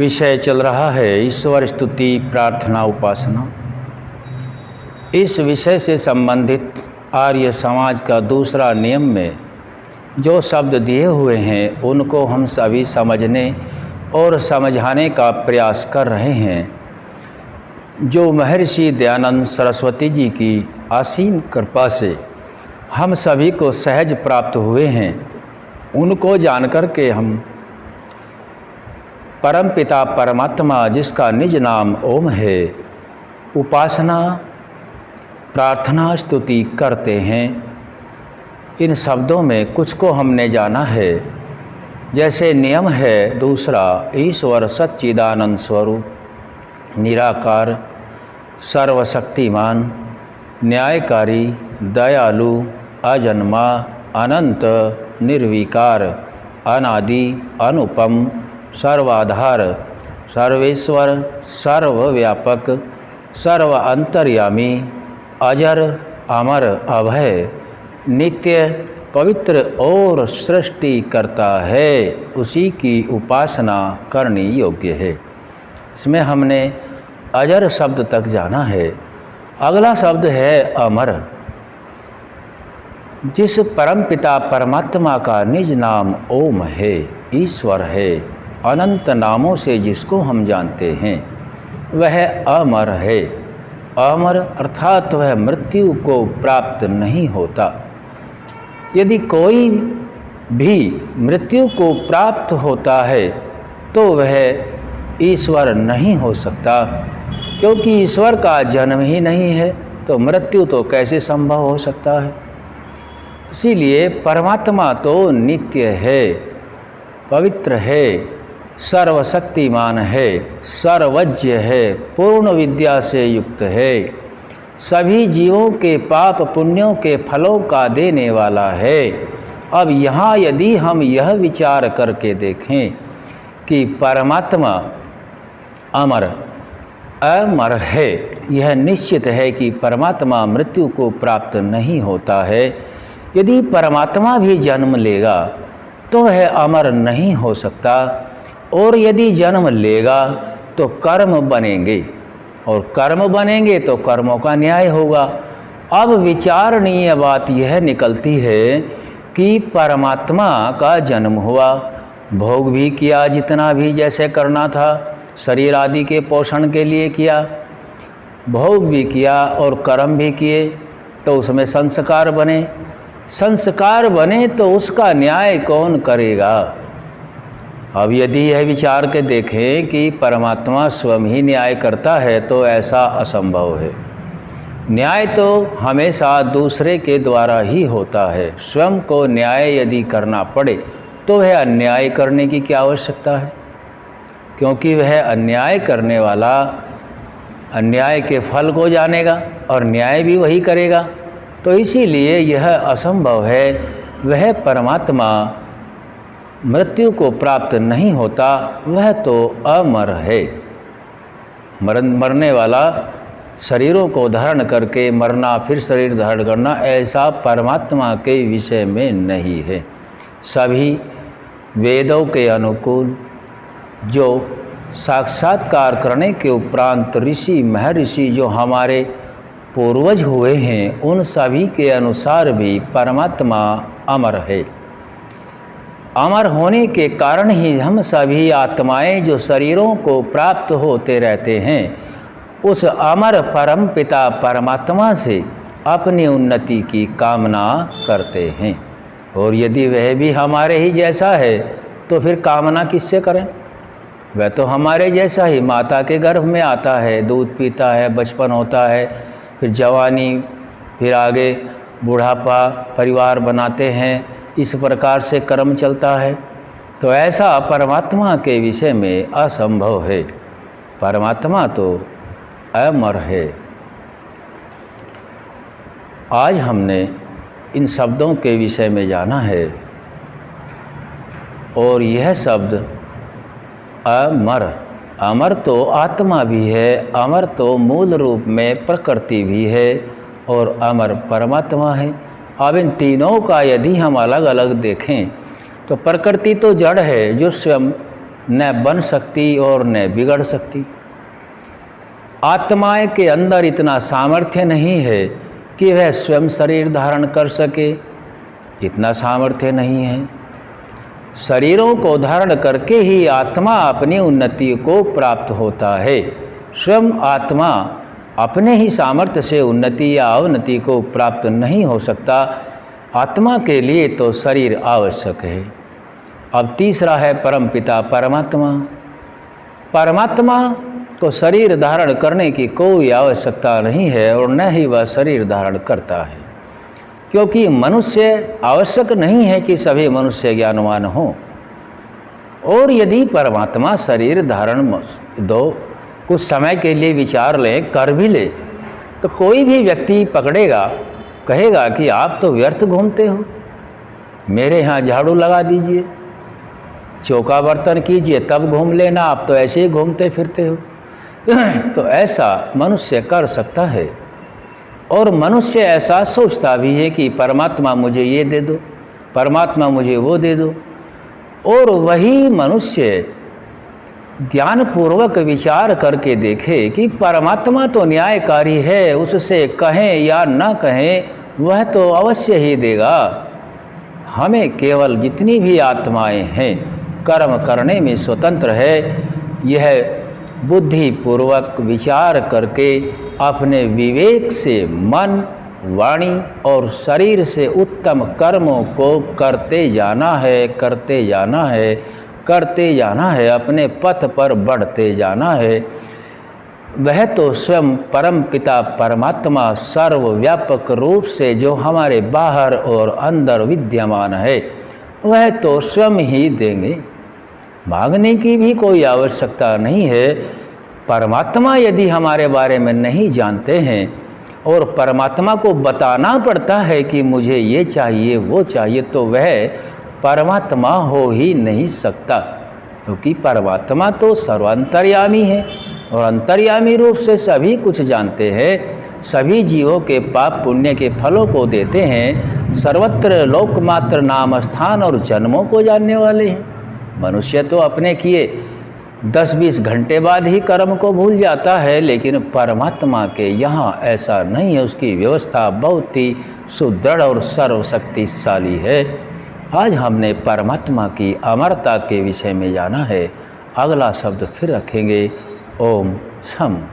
विषय चल रहा है ईश्वर स्तुति प्रार्थना उपासना। इस विषय से संबंधित आर्य समाज का दूसरा नियम में जो शब्द दिए हुए हैं उनको हम सभी समझने और समझाने का प्रयास कर रहे हैं। जो महर्षि दयानंद सरस्वती जी की असीम कृपा से हम सभी को सहज प्राप्त हुए हैं, उनको जानकर के हम परम पिता परमात्मा जिसका निज नाम ओम है, उपासना प्रार्थना स्तुति करते हैं। इन शब्दों में कुछ को हमने जाना है। जैसे नियम है दूसरा, ईश्वर सच्चिदानंद स्वरूप, निराकार, सर्वशक्तिमान, न्यायकारी, दयालु, अजन्मा, अनंत, निर्विकार, अनादि, अनुपम, सर्वाधार, सर्वेश्वर, सर्वव्यापक, सर्व अंतर्यामी, अजर, अमर, अभय, नित्य, पवित्र और सृष्टि करता है, उसी की उपासना करनी योग्य है। इसमें हमने अजर शब्द तक जाना है। अगला शब्द है अमर। जिस परम पिता परमात्मा का निज नाम ओम है, ईश्वर है, अनंत नामों से जिसको हम जानते हैं, वह अमर है। अमर अर्थात वह मृत्यु को प्राप्त नहीं होता। यदि कोई भी मृत्यु को प्राप्त होता है तो वह ईश्वर नहीं हो सकता, क्योंकि ईश्वर का जन्म ही नहीं है, तो मृत्यु तो कैसे संभव हो सकता है। इसीलिए परमात्मा तो नित्य है, पवित्र है, सर्वशक्तिमान है, सर्वज्ञ है, पूर्ण विद्या से युक्त है, सभी जीवों के पाप पुण्यों के फलों का देने वाला है। अब यहाँ यदि हम यह विचार करके देखें कि परमात्मा अमर है, यह निश्चित है कि परमात्मा मृत्यु को प्राप्त नहीं होता है। यदि परमात्मा भी जन्म लेगा तो वह अमर नहीं हो सकता, और यदि जन्म लेगा तो कर्म बनेंगे, और कर्म बनेंगे तो कर्मों का न्याय होगा। अब विचारणीय बात यह निकलती है कि परमात्मा का जन्म हुआ, भोग भी किया जितना भी जैसे करना था, शरीर आदि के पोषण के लिए किया, भोग भी किया और कर्म भी किए, तो उसमें संस्कार बने। संस्कार बने तो उसका न्याय कौन करेगा। अब यदि यह विचार के देखें कि परमात्मा स्वयं ही न्याय करता है तो ऐसा असंभव है। न्याय तो हमेशा दूसरे के द्वारा ही होता है। स्वयं को न्याय यदि करना पड़े तो वह अन्याय करने की क्या आवश्यकता है, क्योंकि वह अन्याय करने वाला अन्याय के फल को जानेगा और न्याय भी वही करेगा। तो इसीलिए यह असंभव है। वह परमात्मा मृत्यु को प्राप्त नहीं होता, वह तो अमर है। मरने वाला शरीरों को धारण करके मरना, फिर शरीर धारण करना, ऐसा परमात्मा के विषय में नहीं है। सभी वेदों के अनुकूल जो साक्षात्कार करने के उपरांत ऋषि महर्षि जो हमारे पूर्वज हुए हैं, उन सभी के अनुसार भी परमात्मा अमर है। अमर होने के कारण ही हम सभी आत्माएं जो शरीरों को प्राप्त होते रहते हैं, उस अमर परम पिता परमात्मा से अपनी उन्नति की कामना करते हैं। और यदि वह भी हमारे ही जैसा है तो फिर कामना किससे करें। वह तो हमारे जैसा ही माता के गर्भ में आता है, दूध पीता है, बचपन होता है, फिर जवानी, फिर आगे बुढ़ापा, परिवार बनाते हैं, इस प्रकार से कर्म चलता है। तो ऐसा परमात्मा के विषय में असंभव है। परमात्मा तो अमर है। आज हमने इन शब्दों के विषय में जाना है, और यह शब्द अमर, अमर तो आत्मा भी है, अमर तो मूल रूप में प्रकृति भी है, और अमर परमात्मा है। अब इन तीनों का यदि हम अलग अलग देखें तो प्रकृति तो जड़ है जो स्वयं न बन सकती और न बिगड़ सकती। आत्माएं के अंदर इतना सामर्थ्य नहीं है कि वह स्वयं शरीर धारण कर सके, इतना सामर्थ्य नहीं है। शरीरों को धारण करके ही आत्मा अपनी उन्नति को प्राप्त होता है। स्वयं आत्मा अपने ही सामर्थ्य से उन्नति या अवनति को प्राप्त नहीं हो सकता। आत्मा के लिए तो शरीर आवश्यक है। अब तीसरा है परमपिता परमात्मा। परमात्मा को शरीर धारण करने की कोई आवश्यकता नहीं है और न ही वह शरीर धारण करता है, क्योंकि मनुष्य आवश्यक नहीं है कि सभी मनुष्य ज्ञानवान हों। और यदि परमात्मा शरीर धारण दो कुछ समय के लिए विचार लें, कर भी ले, तो कोई भी व्यक्ति पकड़ेगा, कहेगा कि आप तो व्यर्थ घूमते हो, मेरे यहाँ झाड़ू लगा दीजिए, चौका बर्तन कीजिए, तब घूम लेना, आप तो ऐसे ही घूमते फिरते हो। तो ऐसा मनुष्य कर सकता है। और मनुष्य ऐसा सोचता भी है कि परमात्मा मुझे ये दे दो, परमात्मा मुझे वो दे दो। और वही मनुष्य ज्ञानपूर्वक विचार करके देखे कि परमात्मा तो न्यायकारी है, उससे कहें या न कहें वह तो अवश्य ही देगा। हमें केवल जितनी भी आत्माएं हैं कर्म करने में स्वतंत्र है, यह बुद्धिपूर्वक विचार करके अपने विवेक से मन, वाणी और शरीर से उत्तम कर्मों को करते जाना है, करते जाना है, करते जाना है, अपने पथ पर बढ़ते जाना है। वह तो स्वयं परम पिता परमात्मा सर्वव्यापक रूप से जो हमारे बाहर और अंदर विद्यमान है, वह तो स्वयं ही देंगे। मांगने की भी कोई आवश्यकता नहीं है। परमात्मा यदि हमारे बारे में नहीं जानते हैं और परमात्मा को बताना पड़ता है कि मुझे ये चाहिए वो चाहिए, तो वह परमात्मा हो ही नहीं सकता, क्योंकि परमात्मा तो सर्वांतर्यामी है और अंतर्यामी रूप से सभी कुछ जानते हैं, सभी जीवों के पाप पुण्य के फलों को देते हैं, सर्वत्र लोकमात्र नाम स्थान और जन्मों को जानने वाले हैं। मनुष्य तो अपने किए 10-20 घंटे बाद ही कर्म को भूल जाता है, लेकिन परमात्मा के यहाँ ऐसा नहीं है। उसकी व्यवस्था बहुत ही सुदृढ़ और सर्वशक्तिशाली है। आज हमने परमात्मा की अमरता के विषय में जाना है। अगला शब्द फिर रखेंगे। ओम शम।